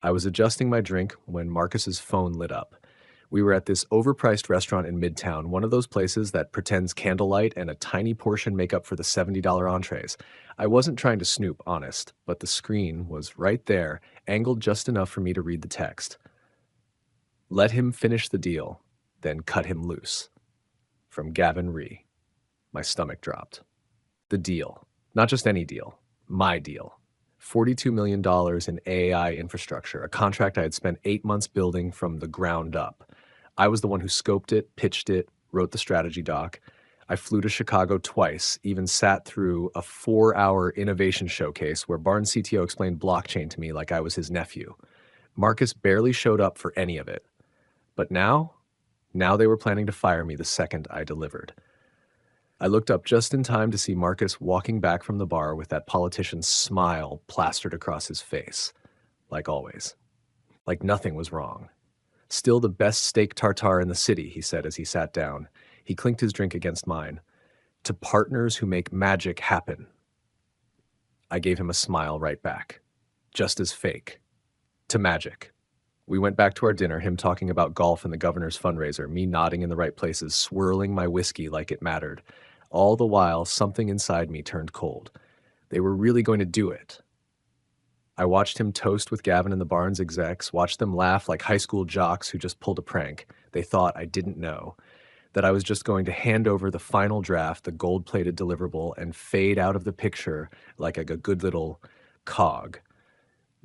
I was adjusting my drink when Marcus's phone lit up. We were at this overpriced restaurant in Midtown, one of those places that pretends candlelight and a tiny portion make up for the $70 entrees. I wasn't trying to snoop, honest, but the screen was right there, angled just enough for me to read the text. Let him finish the deal, then cut him loose. From Gavin Rhee. My stomach dropped. The deal. Not just any deal. My deal. $42 million in AI infrastructure, a contract I had spent 8 months building from the ground up. I was the one who scoped it, pitched it, wrote the strategy doc. I flew to Chicago twice, even sat through a 4-hour innovation showcase where Barnes CTO explained blockchain to me like I was his nephew. Marcus barely showed up for any of it. But now they were planning to fire me the second I delivered. I looked up just in time to see Marcus walking back from the bar with that politician's smile plastered across his face. Like always. Like nothing was wrong. Still the best steak tartare in the city, he said as he sat down. He clinked his drink against mine. To partners who make magic happen. I gave him a smile right back. Just as fake. To magic. We went back to our dinner, him talking about golf and the governor's fundraiser, me nodding in the right places, swirling my whiskey like it mattered. All the while, something inside me turned cold. They were really going to do it. I watched him toast with Gavin and the Barnes execs, watched them laugh like high school jocks who just pulled a prank. They thought I didn't know, that I was just going to hand over the final draft, the gold-plated deliverable, and fade out of the picture like a good little cog.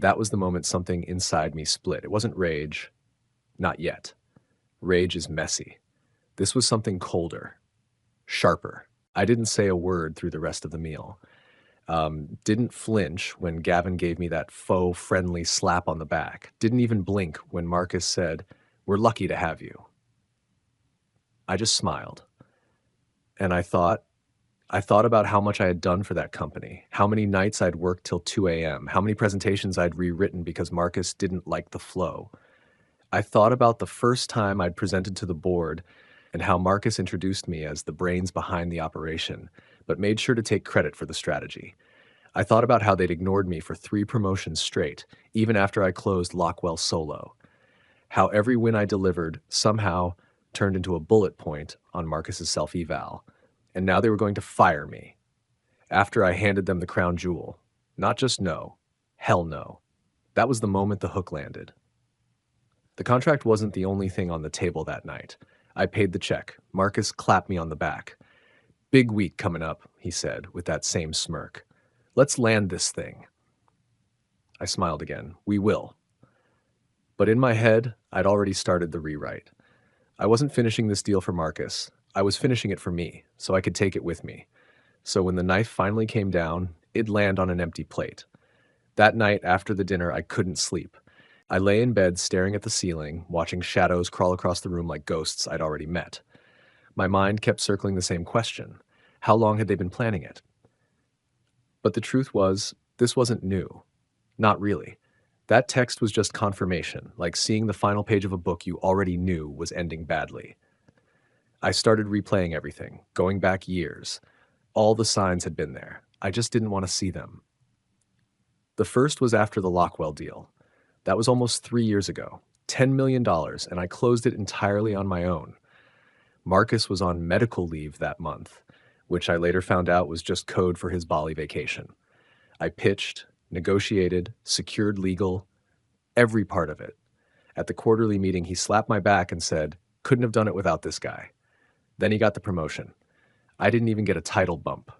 That was the moment something inside me split. It wasn't rage. Not yet. Rage is messy. This was something colder. Sharper. I didn't say a word through the rest of the meal. Didn't flinch when Gavin gave me that faux friendly slap on the back. Didn't even blink when Marcus said, "We're lucky to have you." I just smiled. And I thought about how much I had done for that company, how many nights I'd worked till 2 a.m., how many presentations I'd rewritten because Marcus didn't like the flow. I thought about the first time I'd presented to the board and how Marcus introduced me as the brains behind the operation, but made sure to take credit for the strategy. I thought about how they'd ignored me for 3 promotions straight, even after I closed Lockwell solo. How every win I delivered somehow turned into a bullet point on Marcus's self-eval. And now they were going to fire me. After I handed them the crown jewel. Not just no. Hell no. That was the moment the hook landed. The contract wasn't the only thing on the table that night. I paid the check. Marcus clapped me on the back. "Big week coming up," he said, with that same smirk. "Let's land this thing." I smiled again. "We will." But in my head, I'd already started the rewrite. I wasn't finishing this deal for Marcus. I was finishing it for me, so I could take it with me. So when the knife finally came down, it'd land on an empty plate. That night after the dinner, I couldn't sleep. I lay in bed staring at the ceiling, watching shadows crawl across the room like ghosts I'd already met. My mind kept circling the same question. How long had they been planning it? But the truth was, this wasn't new. Not really. That text was just confirmation, like seeing the final page of a book you already knew was ending badly. I started replaying everything, going back years. All the signs had been there. I just didn't want to see them. The first was after the Lockwell deal. That was almost 3 years ago. $10 million, and I closed it entirely on my own. Marcus was on medical leave that month, which I later found out was just code for his Bali vacation. I pitched, negotiated, secured legal, every part of it. At the quarterly meeting, he slapped my back and said, "Couldn't have done it without this guy." Then he got the promotion. I didn't even get a title bump.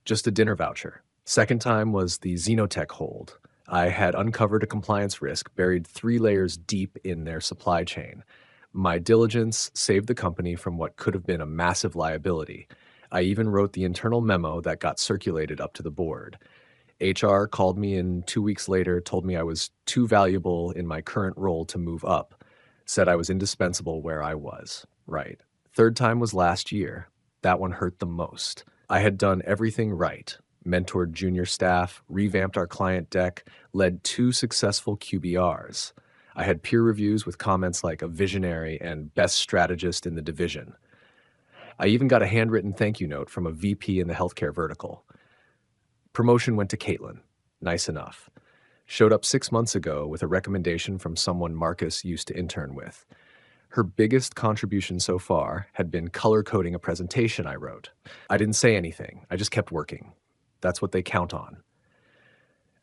Just a dinner voucher. Second time was the Xenotech hold. I had uncovered a compliance risk buried 3 layers deep in their supply chain. My diligence saved the company from what could have been a massive liability. I even wrote the internal memo that got circulated up to the board. HR called me in 2 weeks later, told me I was too valuable in my current role to move up, said I was indispensable where I was. Right. Third time was last year. That one hurt the most. I had done everything right. Mentored junior staff, revamped our client deck, led 2 successful QBRs. I had peer reviews with comments like a visionary and best strategist in the division. I even got a handwritten thank you note from a VP in the healthcare vertical. Promotion went to Caitlin. Nice enough. Showed up 6 months ago with a recommendation from someone Marcus used to intern with. Her biggest contribution so far had been color coding a presentation I wrote. I didn't say anything, I just kept working. That's what they count on.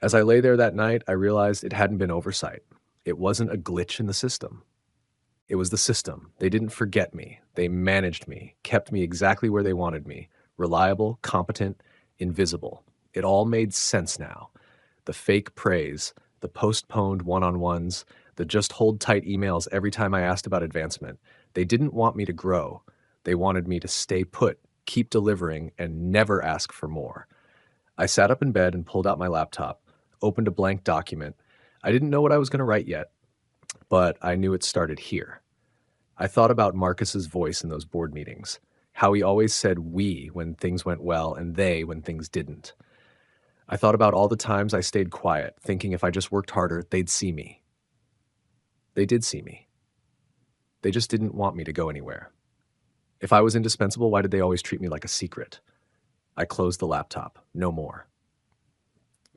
As I lay there that night, I realized it hadn't been oversight. It wasn't a glitch in the system. It was the system. They didn't forget me. They managed me, kept me exactly where they wanted me. Reliable, competent, invisible. It all made sense now. The fake praise, the postponed one-on-ones, the just hold tight emails every time I asked about advancement. They didn't want me to grow. They wanted me to stay put, keep delivering, and never ask for more. I sat up in bed and pulled out my laptop, opened a blank document. I didn't know what I was going to write yet, but I knew it started here. I thought about Marcus's voice in those board meetings, how he always said we when things went well and they when things didn't. I thought about all the times I stayed quiet, thinking if I just worked harder, they'd see me. They did see me. They just didn't want me to go anywhere. If I was indispensable, why did they always treat me like a secret? I closed the laptop. No more.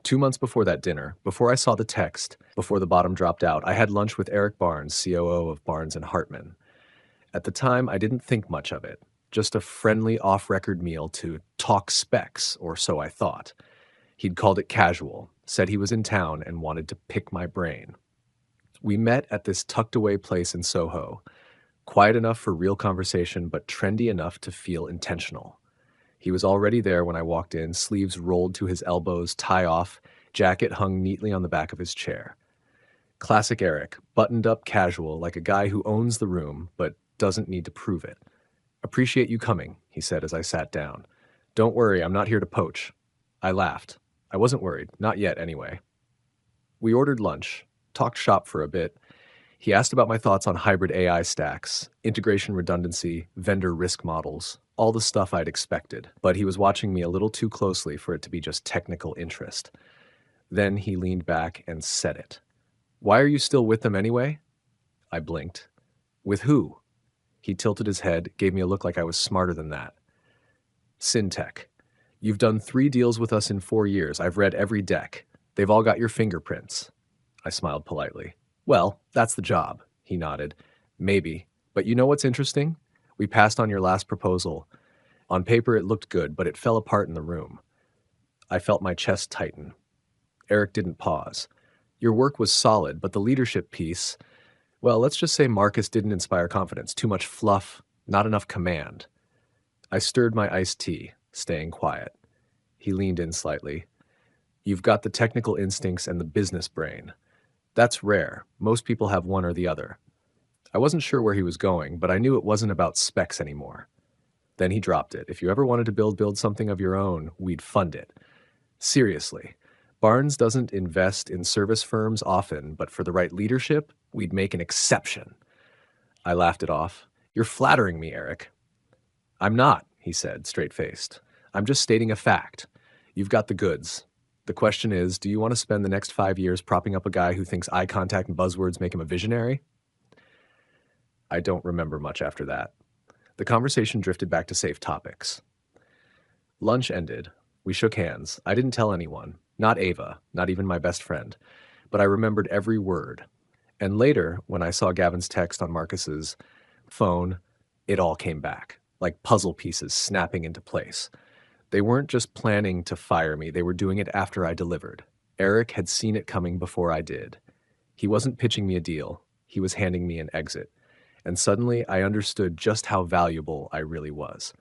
2 months before that dinner, before I saw the text, before the bottom dropped out, I had lunch with Eric Barnes, COO of Barnes & Hartman. At the time, I didn't think much of it. Just a friendly off-record meal to talk specs, or so I thought. He'd called it casual, said he was in town and wanted to pick my brain. We met at this tucked-away place in Soho, quiet enough for real conversation, but trendy enough to feel intentional. He was already there when I walked in, sleeves rolled to his elbows, tie off, jacket hung neatly on the back of his chair. Classic Eric, buttoned up casual, like a guy who owns the room, but doesn't need to prove it. "Appreciate you coming," he said as I sat down. "Don't worry, I'm not here to poach." I laughed. I wasn't worried, not yet anyway. We ordered lunch, talked shop for a bit. He asked about my thoughts on hybrid AI stacks, integration redundancy, vendor risk models, all the stuff I'd expected, but he was watching me a little too closely for it to be just technical interest. Then he leaned back and said it. "Why are you still with them anyway?" I blinked. "With who?" He tilted his head, gave me a look like I was smarter than that. "Syntech. You've done 3 deals with us in 4 years. I've read every deck. They've all got your fingerprints." I smiled politely. "Well, that's the job," he nodded. "Maybe. But you know what's interesting? We passed on your last proposal. On paper it looked good, but it fell apart in the room." I felt my chest tighten. Eric didn't pause. "Your work was solid, but the leadership piece, well, let's just say Marcus didn't inspire confidence. Too much fluff, not enough command." I stirred my iced tea, staying quiet. He leaned in slightly. "You've got the technical instincts and the business brain. That's rare. Most people have one or the other." I wasn't sure where he was going, but I knew it wasn't about specs anymore. Then he dropped it. "If you ever wanted to build something of your own, we'd fund it." Seriously. Barnes doesn't invest in service firms often, but for the right leadership, we'd make an exception. I laughed it off. "You're flattering me, Eric." "I'm not," he said, straight-faced. "I'm just stating a fact. You've got the goods. The question is, do you want to spend the next 5 years propping up a guy who thinks eye contact and buzzwords make him a visionary?" I don't remember much after that. The conversation drifted back to safe topics. Lunch ended. We shook hands. I didn't tell anyone. Not Ava, not even my best friend. But I remembered every word. And later, when I saw Gavin's text on Marcus's phone, it all came back, like puzzle pieces snapping into place. They weren't just planning to fire me, they were doing it after I delivered. Eric had seen it coming before I did. He wasn't pitching me a deal, he was handing me an exit. And suddenly I understood just how valuable I really was.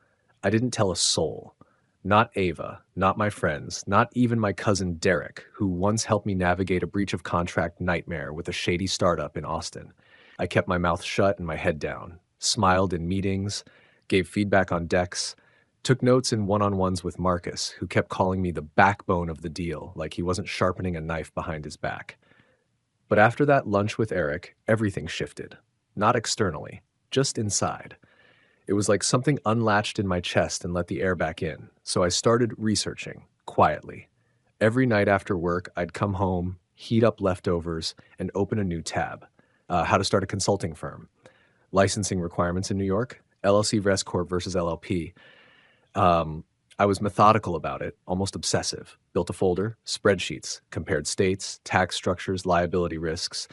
I didn't tell a soul. Not Ava, not my friends, not even my cousin Derek, who once helped me navigate a breach of contract nightmare with a shady startup in Austin. I kept my mouth shut and my head down, smiled in meetings, gave feedback on decks, took notes in one-on-ones with Marcus, who kept calling me the backbone of the deal, like he wasn't sharpening a knife behind his back. But after that lunch with Eric, everything shifted. Not externally, just inside. It was like something unlatched in my chest and let the air back in, so I started researching, quietly. Every night after work, I'd come home, heat up leftovers, and open a new tab. How to start a consulting firm. Licensing requirements in New York, LLC Res Corp versus LLP. I I was methodical about it, almost obsessive. Built a folder, spreadsheets, compared states, tax structures, liability risks.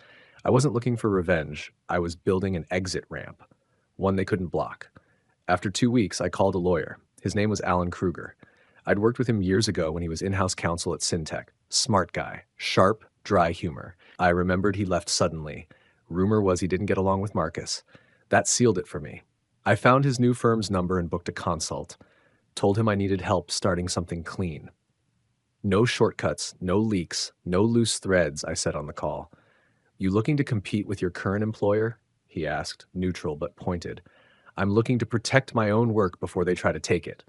I wasn't looking for revenge. I was building an exit ramp, one they couldn't block. After 2 weeks, I called a lawyer. His name was Alan Kruger. I'd worked with him years ago when he was in-house counsel at Syntech. Smart guy, sharp, dry humor. I remembered he left suddenly. Rumor was he didn't get along with Marcus. That sealed it for me. I found his new firm's number and booked a consult. Told him I needed help starting something clean. No shortcuts, no leaks, no loose threads, I said on the call. You looking to compete with your current employer? He asked, neutral but pointed. I'm looking to protect my own work before they try to take it.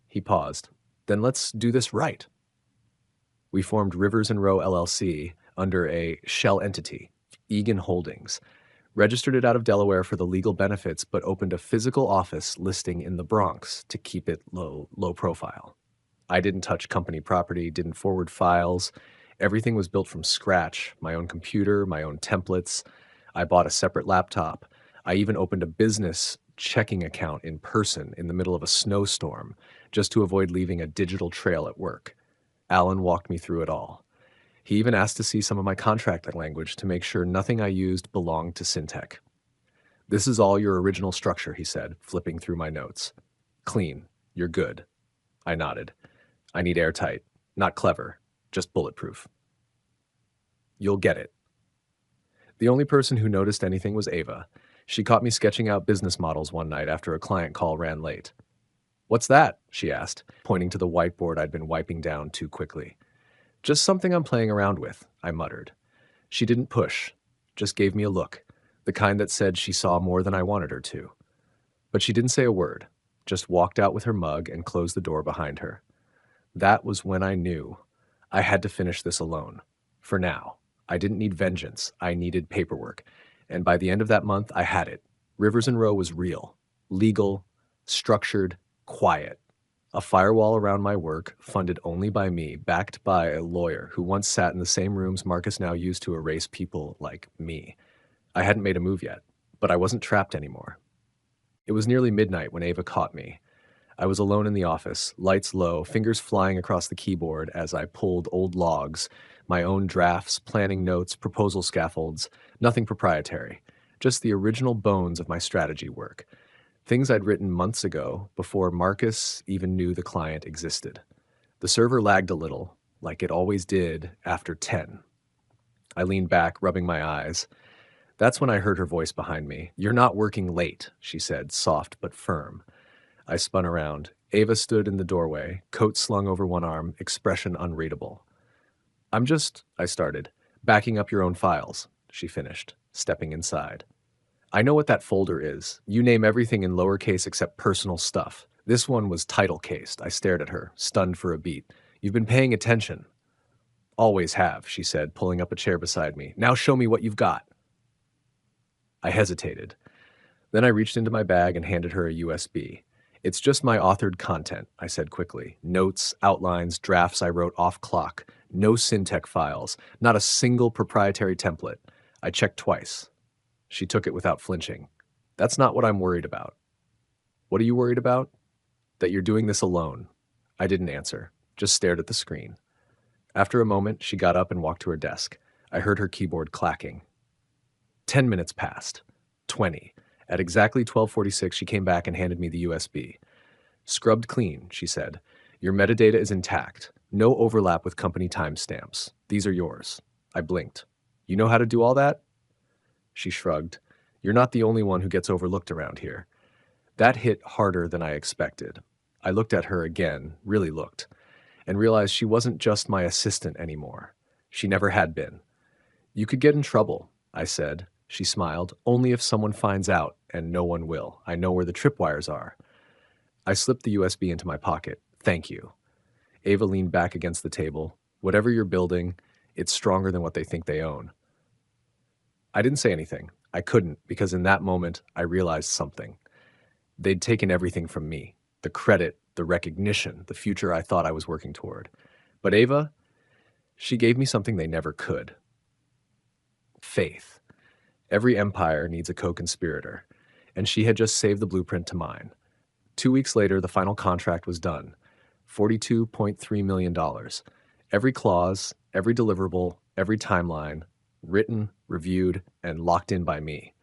He paused. Then let's do this right. We formed Rivers and Row LLC under a shell entity, Egan Holdings, registered it out of Delaware for the legal benefits, but opened a physical office listing in the Bronx to keep it low profile. I didn't touch company property, didn't forward files. Everything was built from scratch, my own computer, my own templates. I bought a separate laptop. I even opened a business checking account in person in the middle of a snowstorm, just to avoid leaving a digital trail at work. Alan walked me through it all. He even asked to see some of my contract language to make sure nothing I used belonged to Syntech. This is all your original structure, he said, flipping through my notes. Clean. You're good. I nodded. I need airtight. Not clever. Just bulletproof. You'll get it. The only person who noticed anything was Ava. She caught me sketching out business models one night after a client call ran late. What's that? She asked, pointing to the whiteboard I'd been wiping down too quickly. Just something I'm playing around with, I muttered. She didn't push, just gave me a look, the kind that said she saw more than I wanted her to. But she didn't say a word, just walked out with her mug and closed the door behind her. That was when I knew I had to finish this alone. For now. I didn't need vengeance, I needed paperwork. And by the end of that month, I had it. Rivers and Row was real, legal, structured, quiet. A firewall around my work, funded only by me, backed by a lawyer who once sat in the same rooms Marcus now used to erase people like me. I hadn't made a move yet, but I wasn't trapped anymore. It was nearly midnight when Ava caught me. I was alone in the office, lights low, fingers flying across the keyboard as I pulled old logs, my own drafts, planning notes, proposal scaffolds, nothing proprietary, just the original bones of my strategy work. Things I'd written months ago before Marcus even knew the client existed. The server lagged a little, like it always did after 10. I leaned back, rubbing my eyes. That's when I heard her voice behind me. You're not working late, she said, soft but firm. I spun around. Ava stood in the doorway, coat slung over one arm, expression unreadable. I started. Backing up your own files, she finished, stepping inside. I know what that folder is. You name everything in lowercase except personal stuff. This one was title cased. I stared at her, stunned for a beat. You've been paying attention. Always have, she said, pulling up a chair beside me. Now show me what you've got. I hesitated. Then I reached into my bag and handed her a USB. It's just my authored content, I said quickly. Notes, outlines, drafts I wrote off clock. No Syntech files. Not a single proprietary template. I checked twice. She took it without flinching. That's not what I'm worried about. What are you worried about? That you're doing this alone. I didn't answer, just stared at the screen. After a moment, she got up and walked to her desk. I heard her keyboard clacking. 10 minutes passed. 20. At exactly 12:46, she came back and handed me the USB. Scrubbed clean, she said. Your metadata is intact. No overlap with company timestamps. These are yours. I blinked. You know how to do all that? She shrugged. You're not the only one who gets overlooked around here. That hit harder than I expected. I looked at her again, really looked, and realized she wasn't just my assistant anymore. She never had been. You could get in trouble, I said. She smiled. Only if someone finds out, and no one will. I know where the tripwires are. I slipped the USB into my pocket. Thank you. Ava leaned back against the table. Whatever you're building, it's stronger than what they think they own. I didn't say anything. I couldn't, because in that moment, I realized something. They'd taken everything from me. The credit, the recognition, the future I thought I was working toward. But Ava, she gave me something they never could. Faith. Every empire needs a co-conspirator, and she had just saved the blueprint to mine. 2 weeks later, the final contract was done. $42.3 million. Every clause, every deliverable, every timeline, written, reviewed, and locked in by me.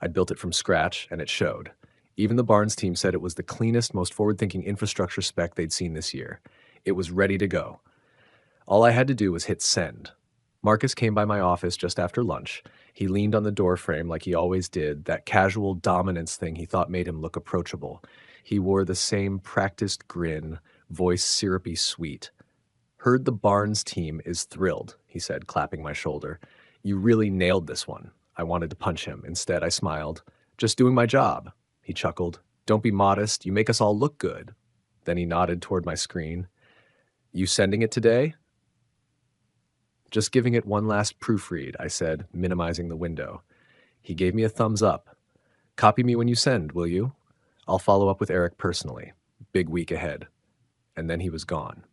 I'd built it from scratch, and it showed. Even the Barnes team said it was the cleanest, most forward-thinking infrastructure spec they'd seen this year. It was ready to go. All I had to do was hit send. Marcus came by my office just after lunch. He leaned on the door frame like he always did, that casual dominance thing he thought made him look approachable. He wore the same practiced grin, voice syrupy sweet. "Heard the Barnes team is thrilled," he said, clapping my shoulder. "You really nailed this one." I wanted to punch him. Instead, I smiled. "Just doing my job." He chuckled. "Don't be modest. You make us all look good." Then he nodded toward my screen. "You sending it today?" "Just giving it one last proofread," I said, minimizing the window. He gave me a thumbs up. "Copy me when you send, will you? I'll follow up with Eric personally. Big week ahead." And then he was gone.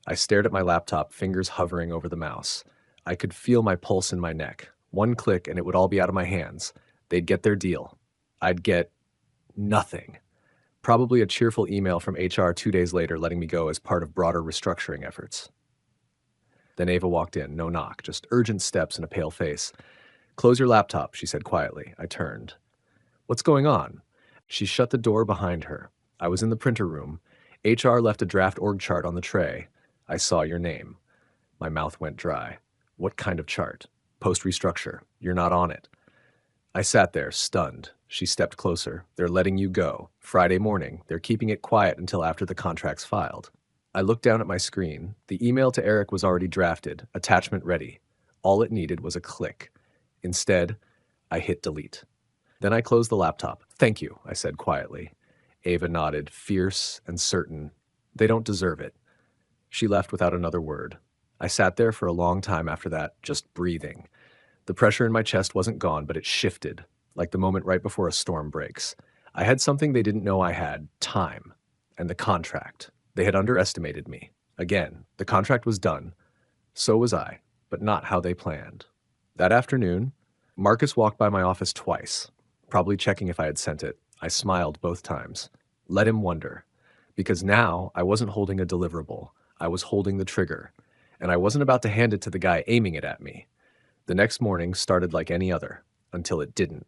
I stared at my laptop, fingers hovering over the mouse. I could feel my pulse in my neck. One click and it would all be out of my hands. They'd get their deal. I'd get nothing. Probably a cheerful email from HR 2 days later letting me go as part of broader restructuring efforts. Then Ava walked in, no knock, just urgent steps and a pale face. "Close your laptop," she said quietly. I turned. "What's going on?" She shut the door behind her. I was in the printer room. HR left a draft org chart on the tray. I saw your name. My mouth went dry. "What kind of chart?" "Post-restructure. You're not on it." I sat there, stunned. She stepped closer. "They're letting you go. Friday morning. They're keeping it quiet until after the contract's filed." I looked down at my screen. The email to Eric was already drafted, attachment ready. All it needed was a click. Instead, I hit delete. Then I closed the laptop. "Thank you," I said quietly. Ava nodded, fierce and certain. "They don't deserve it." She left without another word. I sat there for a long time after that, just breathing. The pressure in my chest wasn't gone, but it shifted, like the moment right before a storm breaks. I had something they didn't know I had, time, and the contract. They had underestimated me. Again, the contract was done. So was I, but not how they planned. That afternoon, Marcus walked by my office twice, probably checking if I had sent it. I smiled both times. Let him wonder. Because now I wasn't holding a deliverable. I was holding the trigger. And I wasn't about to hand it to the guy aiming it at me. The next morning started like any other, until it didn't.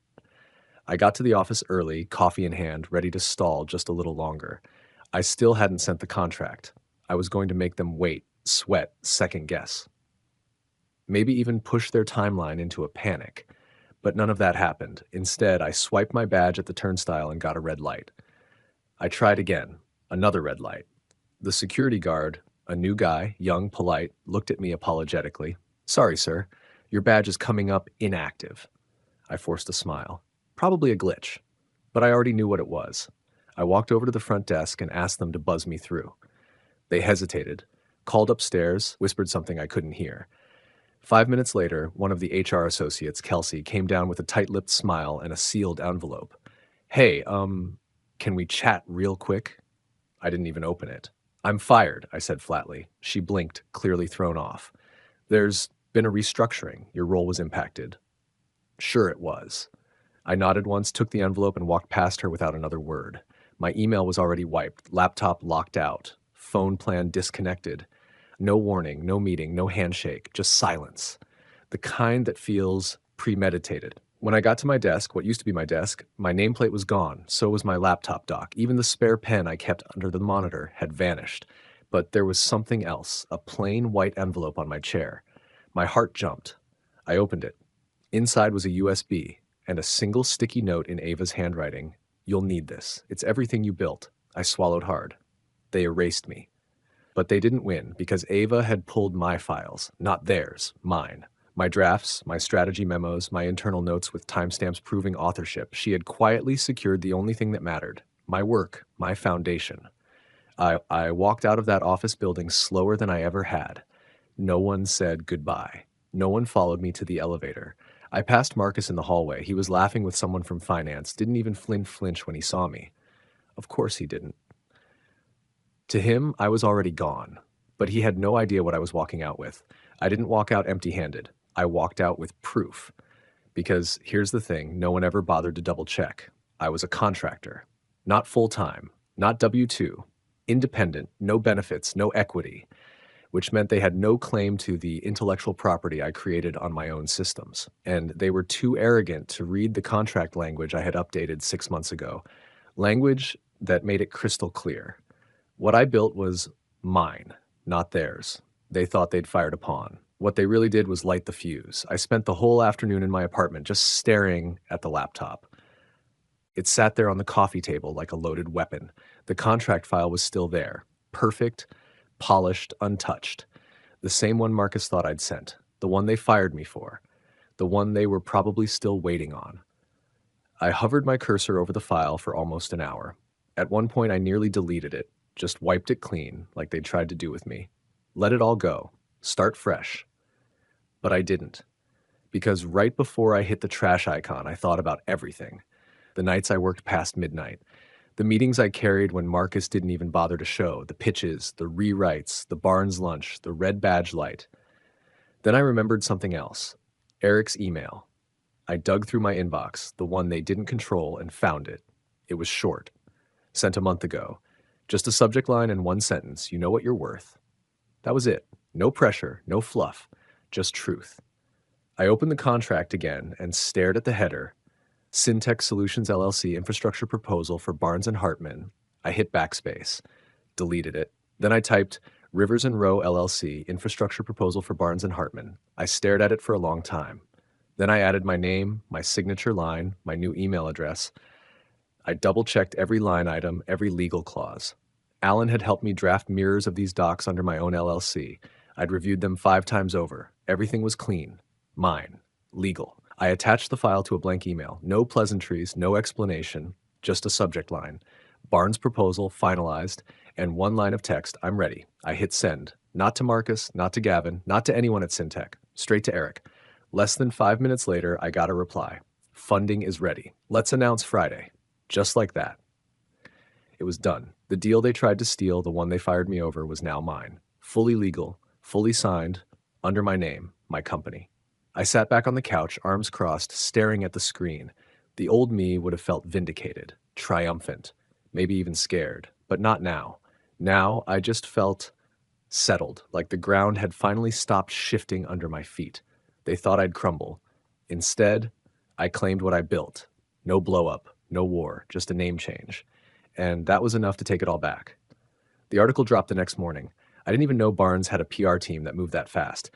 I got to the office early, coffee in hand, ready to stall just a little longer. I still hadn't sent the contract. I was going to make them wait, sweat, second guess. Maybe even push their timeline into a panic. But none of that happened. Instead, I swiped my badge at the turnstile and got a red light. I tried again, another red light. The security guard, a new guy, young, polite, looked at me apologetically. "Sorry, sir. Your badge is coming up inactive." I forced a smile. Probably a glitch. But I already knew what it was. I walked over to the front desk and asked them to buzz me through. They hesitated, called upstairs, whispered something I couldn't hear. 5 minutes later, one of the HR associates, Kelsey, came down with a tight-lipped smile and a sealed envelope. "Hey, can we chat real quick?" I didn't even open it. "I'm fired," I said flatly. She blinked, clearly thrown off. "There's been a restructuring. Your role was impacted." Sure it was. I nodded once, took the envelope, and walked past her without another word. My email was already wiped, laptop locked out, phone plan disconnected. No warning, no meeting, no handshake, just silence. The kind that feels premeditated. When I got to my desk, what used to be my desk, my nameplate was gone, so was my laptop dock. Even the spare pen I kept under the monitor had vanished. But there was something else, a plain white envelope on my chair. My heart jumped. I opened it. Inside was a USB and a single sticky note in Ava's handwriting. "You'll need this. It's everything you built." I swallowed hard. They erased me. But they didn't win because Ava had pulled my files, not theirs, mine. My drafts, my strategy memos, my internal notes with timestamps proving authorship. She had quietly secured the only thing that mattered, my work, my foundation. I walked out of that office building slower than I ever had. No one said goodbye. No one followed me to the elevator. I passed Marcus in the hallway. He was laughing with someone from finance, didn't even flinch when he saw me. Of course he didn't. To him, I was already gone, but he had no idea what I was walking out with. I didn't walk out empty-handed. I walked out with proof. Because here's the thing, no one ever bothered to double check. I was a contractor. Not full-time, not W-2, Independent, no benefits, no equity, which meant they had no claim to the intellectual property I created on my own systems. And they were too arrogant to read the contract language I had updated 6 months ago, language that made it crystal clear. What I built was mine, not theirs. They thought they'd fired a pawn. What they really did was light the fuse. I spent the whole afternoon in my apartment just staring at the laptop. It sat there on the coffee table like a loaded weapon. The contract file was still there, perfect, polished, untouched. The same one Marcus thought I'd sent, the one they fired me for, the one they were probably still waiting on. I hovered my cursor over the file for almost an hour. At one point, I nearly deleted it, just wiped it clean, like they'd tried to do with me. Let it all go. Start fresh. But I didn't. Because right before I hit the trash icon, I thought about everything. The nights I worked past midnight. The meetings I carried when Marcus didn't even bother to show. The pitches, the rewrites, the Barnes lunch, the red badge light. Then I remembered something else. Eric's email. I dug through my inbox, the one they didn't control, and found it. It was short. Sent a month ago. Just a subject line and one sentence. You know what you're worth. That was it. No pressure, no fluff. Just truth. I opened the contract again and stared at the header. Syntex Solutions LLC infrastructure proposal for Barnes & Hartman. I hit backspace. Deleted it. Then I typed Rivers and Rowe LLC infrastructure proposal for Barnes & Hartman. I stared at it for a long time. Then I added my name, my signature line, my new email address. I double-checked every line item, every legal clause. Alan had helped me draft mirrors of these docs under my own LLC. I'd reviewed them 5 times over. Everything was clean. Mine. Legal. I attached the file to a blank email. No pleasantries, no explanation, just a subject line. Barnes proposal, finalized, and one line of text, I'm ready. I hit send. Not to Marcus, not to Gavin, not to anyone at Syntec. Straight to Eric. Less than 5 minutes later, I got a reply. Funding is ready. Let's announce Friday. Just like that. It was done. The deal they tried to steal, the one they fired me over, was now mine. Fully legal, fully signed, under my name, my company. I sat back on the couch, arms crossed, staring at the screen. The old me would have felt vindicated, triumphant, maybe even scared, but not now. Now I just felt settled, like the ground had finally stopped shifting under my feet. They thought I'd crumble. Instead, I claimed what I built. No blow-up, no war, just a name change. And that was enough to take it all back. The article dropped the next morning. I didn't even know Barnes had a PR team that moved that fast.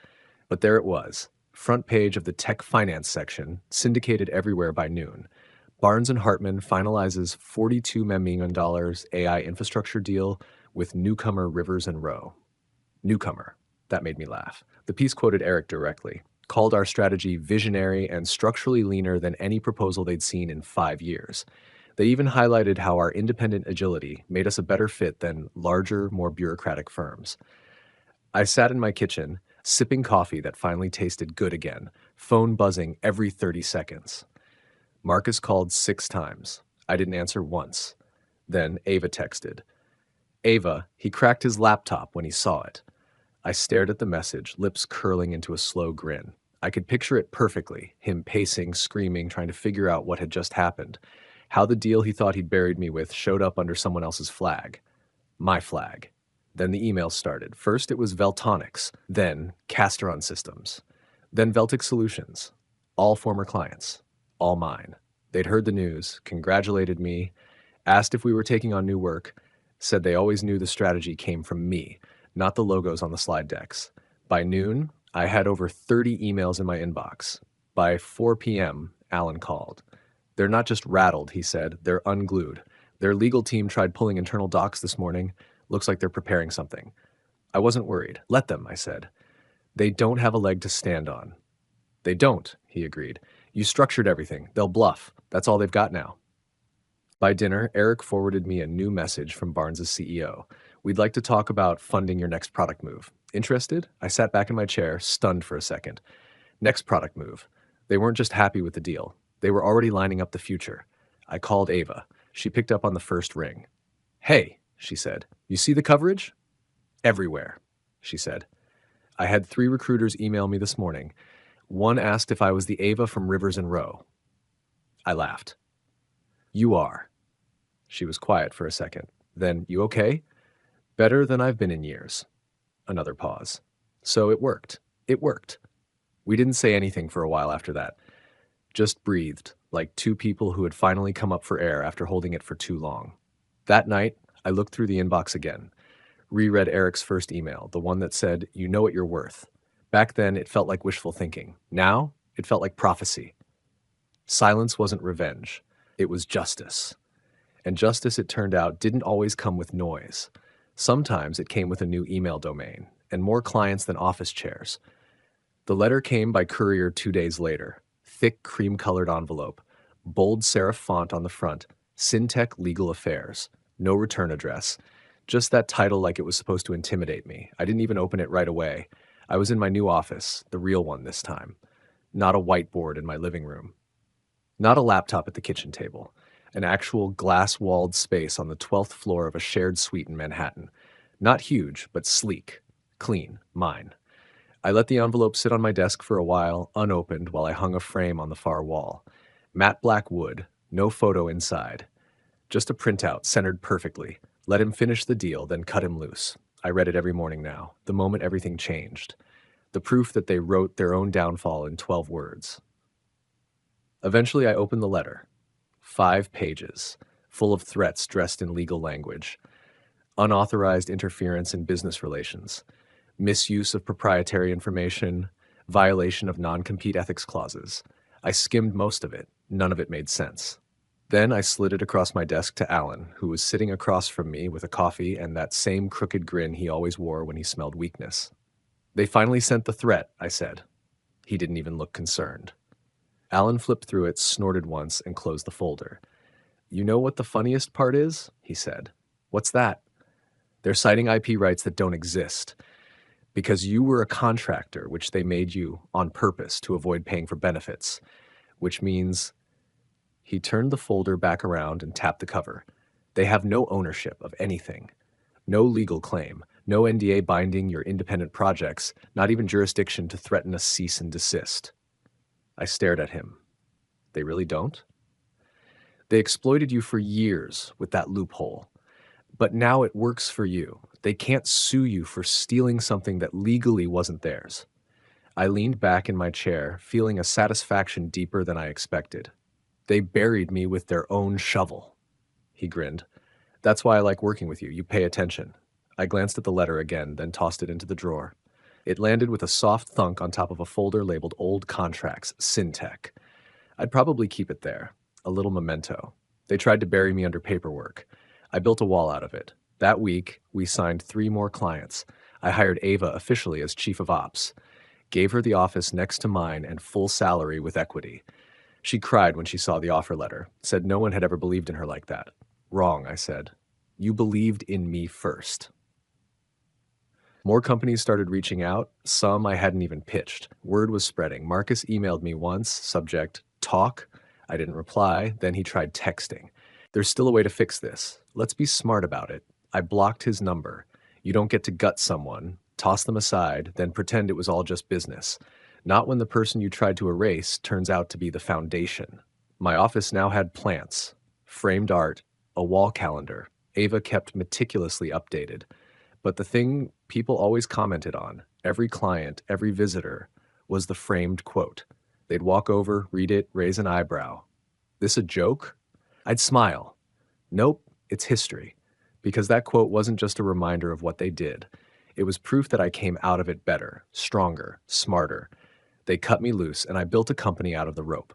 But there it was. Front page of the tech finance section, syndicated everywhere by noon. Barnes & Hartman finalizes $42 million AI infrastructure deal with newcomer Rivers and Rowe. Newcomer. That made me laugh. The piece quoted Eric directly, called our strategy visionary and structurally leaner than any proposal they'd seen in 5 years. They even highlighted how our independent agility made us a better fit than larger, more bureaucratic firms. I sat in my kitchen, sipping coffee that finally tasted good again, phone buzzing every 30 seconds. Marcus called 6 times. I didn't answer once. Then Ava texted. Ava, he cracked his laptop when he saw it. I stared at the message, lips curling into a slow grin. I could picture it perfectly, him pacing, screaming, trying to figure out what had just happened. How the deal he thought he'd buried me with showed up under someone else's flag. My flag. Then the emails started. First it was Veltonics, then Casteron Systems, then Veltic Solutions. All former clients. All mine. They'd heard the news, congratulated me, asked if we were taking on new work, said they always knew the strategy came from me, not the logos on the slide decks. By noon, I had over 30 emails in my inbox. By 4 p.m., Alan called. They're not just rattled, he said, they're unglued. Their legal team tried pulling internal docs this morning. Looks like they're preparing something. I wasn't worried. Let them, I said. They don't have a leg to stand on. They don't, he agreed. You structured everything. They'll bluff. That's all they've got now. By dinner, Eric forwarded me a new message from Barnes' CEO. We'd like to talk about funding your next product move. Interested? I sat back in my chair, stunned for a second. Next product move. They weren't just happy with the deal. They were already lining up the future. I called Ava. She picked up on the first ring. Hey, she said, you see the coverage? Everywhere, she said. I had 3 recruiters email me this morning. One asked if I was the Ava from Rivers and Rowe. I laughed. You are. She was quiet for a second. Then, you okay? Better than I've been in years. Another pause. So it worked. It worked. We didn't say anything for a while after that, just breathed, like two people who had finally come up for air after holding it for too long. That night, I looked through the inbox again, reread Eric's first email, the one that said, "You know what you're worth." Back then, it felt like wishful thinking. Now, it felt like prophecy. Silence wasn't revenge. It was justice. And justice, it turned out, didn't always come with noise. Sometimes it came with a new email domain and more clients than office chairs. The letter came by courier 2 days later. Thick cream-colored envelope, bold serif font on the front, Syntech Legal Affairs. No return address. Just that title like it was supposed to intimidate me. I didn't even open it right away. I was in my new office, the real one this time. Not a whiteboard in my living room. Not a laptop at the kitchen table. An actual glass-walled space on the 12th floor of a shared suite in Manhattan. Not huge, but sleek. Clean. Mine. I let the envelope sit on my desk for a while, unopened, while I hung a frame on the far wall. Matte black wood, no photo inside. Just a printout, centered perfectly. Let him finish the deal, then cut him loose. I read it every morning now, the moment everything changed. The proof that they wrote their own downfall in 12 words. Eventually, I opened the letter. 5 pages, full of threats dressed in legal language. Unauthorized interference in business relations. Misuse of proprietary information. Violation of non-compete ethics clauses. I skimmed most of it. None of it made sense. Then I slid it across my desk to Alan, who was sitting across from me with a coffee and that same crooked grin he always wore when he smelled weakness. "They finally sent the threat," I said. He didn't even look concerned. Alan flipped through it, snorted once, and closed the folder. "You know what the funniest part is?" he said. "What's that?" "They're citing IP rights that don't exist. Because you were a contractor, which they made you on purpose to avoid paying for benefits. Which means..." He turned the folder back around and tapped the cover. "They have no ownership of anything. No legal claim. No NDA binding your independent projects. Not even jurisdiction to threaten a cease and desist." I stared at him. "They really don't?" "They exploited you for years with that loophole. But now it works for you. They can't sue you for stealing something that legally wasn't theirs." I leaned back in my chair, feeling a satisfaction deeper than I expected. "They buried me with their own shovel." He grinned. "That's why I like working with you. You pay attention." I glanced at the letter again, then tossed it into the drawer. It landed with a soft thunk on top of a folder labeled Old Contracts, Syntech. I'd probably keep it there. A little memento. They tried to bury me under paperwork. I built a wall out of it. That week, we signed 3 more clients. I hired Ava officially as chief of ops. Gave her the office next to mine and full salary with equity. She cried when she saw the offer letter, said no one had ever believed in her like that. "Wrong," I said. "You believed in me first." More companies started reaching out. Some I hadn't even pitched. Word was spreading. Marcus emailed me once, subject, "talk." I didn't reply. Then he tried texting. "There's still a way to fix this. Let's be smart about it." I blocked his number. You don't get to gut someone, toss them aside, then pretend it was all just business. Not when the person you tried to erase turns out to be the foundation. My office now had plants, framed art, a wall calendar. Ava kept meticulously updated. But the thing people always commented on, every client, every visitor, was the framed quote. They'd walk over, read it, raise an eyebrow. "This a joke?" I'd smile. "Nope, it's history." Because that quote wasn't just a reminder of what they did. It was proof that I came out of it better, stronger, smarter. They cut me loose, and I built a company out of the rope.